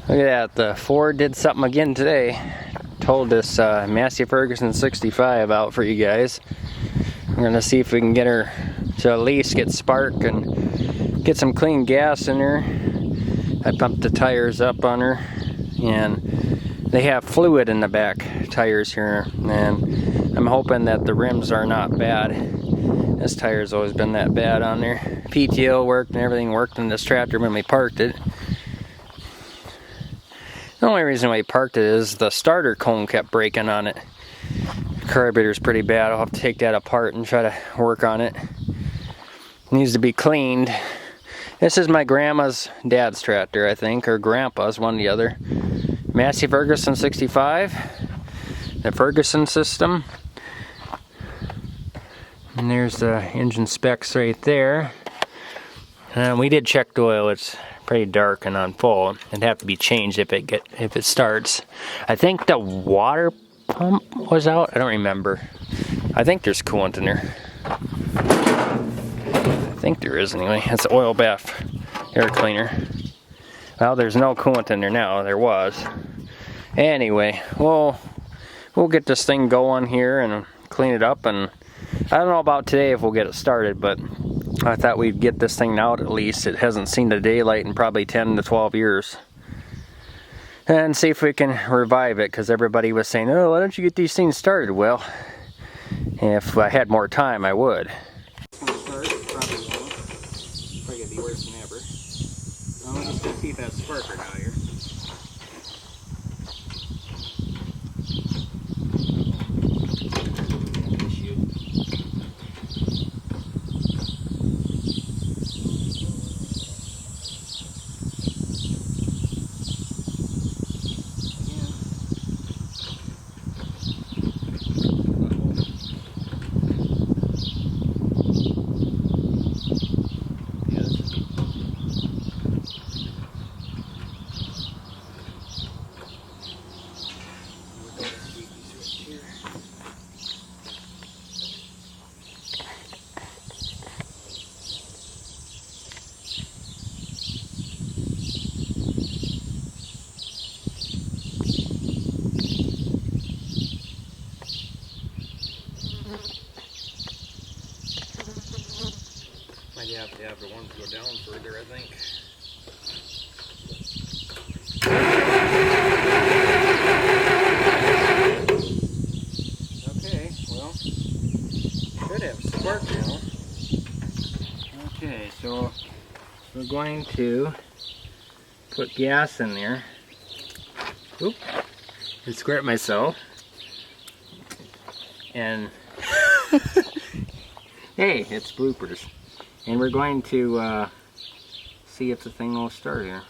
Look at that, the Ford did something again today. Told this Massey Ferguson 65 out for you guys. We're gonna see if we can get her to at least get spark and get some clean gas in her. I pumped the tires up on her, and they have fluid in the back tires here, and I'm hoping that the rims are not bad. This tire's always been that bad on there. PTO worked and everything worked in this tractor when we parked it. The only reason why we parked it is the starter cone kept breaking on it. Carburetor's pretty bad. I'll have to take that apart and try to work on it. Needs to be cleaned. This is my grandma's dad's tractor, I think, or grandpa's, one or the other. Massey Ferguson 65. The Ferguson system. And there's the engine specs right there. And we did check the oil. It's pretty dark and on full. It'd have to be changed if it starts. I think the water pump was out. I don't remember. I think there's coolant in there. I think there is anyway. It's an oil bath air cleaner. Well, there's no coolant in there now. There was. Anyway, we'll get this thing going here and clean it up. And I don't know about today if we'll get it started, but I thought we'd get this thing out at least. It hasn't seen the daylight in probably 10 to 12 years. And see if we can revive it, because everybody was saying, oh, why don't you get these things started? Well, if I had more time, I would. It's going to start, probably won't. Probably going to be worse than ever. Well, let's just see if that sparker out here. Might have to have the ones go down further, I think. Okay, well, should have spark now. Okay, so we're going to put gas in there. Oop, and squirt myself. And hey, it's bloopers. And we're going to see if the thing will start here.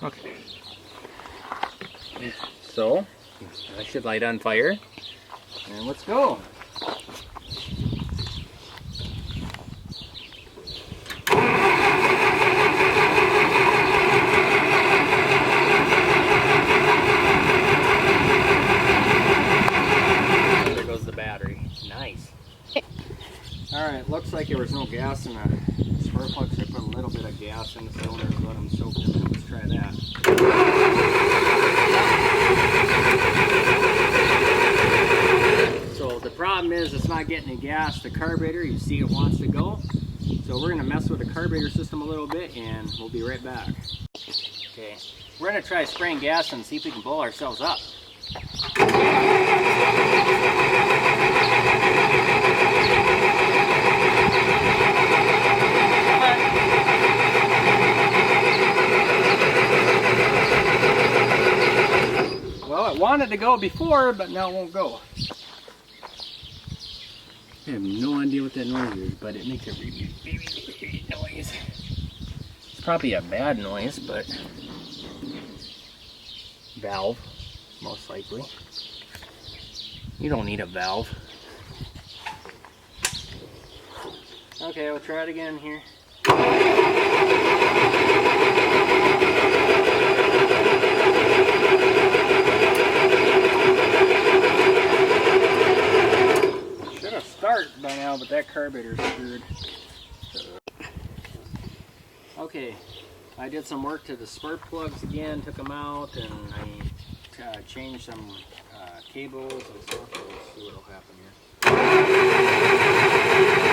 Okay. So, I should light on fire. And let's go. Alright, looks like there was no gas in the spark plugs. I put a little bit of gas in the cylinder to let them soak in. Let's try that. So the problem is it's not getting any gas. The carburetor, you see it wants to go. So we're going to mess with the carburetor system a little bit and we'll be right back. Okay, we're going to try spraying gas and see if we can blow ourselves up. Well, it wanted to go before, but now it won't go. I have no idea what that noise is, but it makes a really noise. It's probably a bad noise, but valve, most likely. You don't need a valve. Okay, we'll try it again here. now, but that carburetor's screwed. Okay, I did some work to the spark plugs again, took them out, and I changed some cables and stuff. Let's see what'll happen here.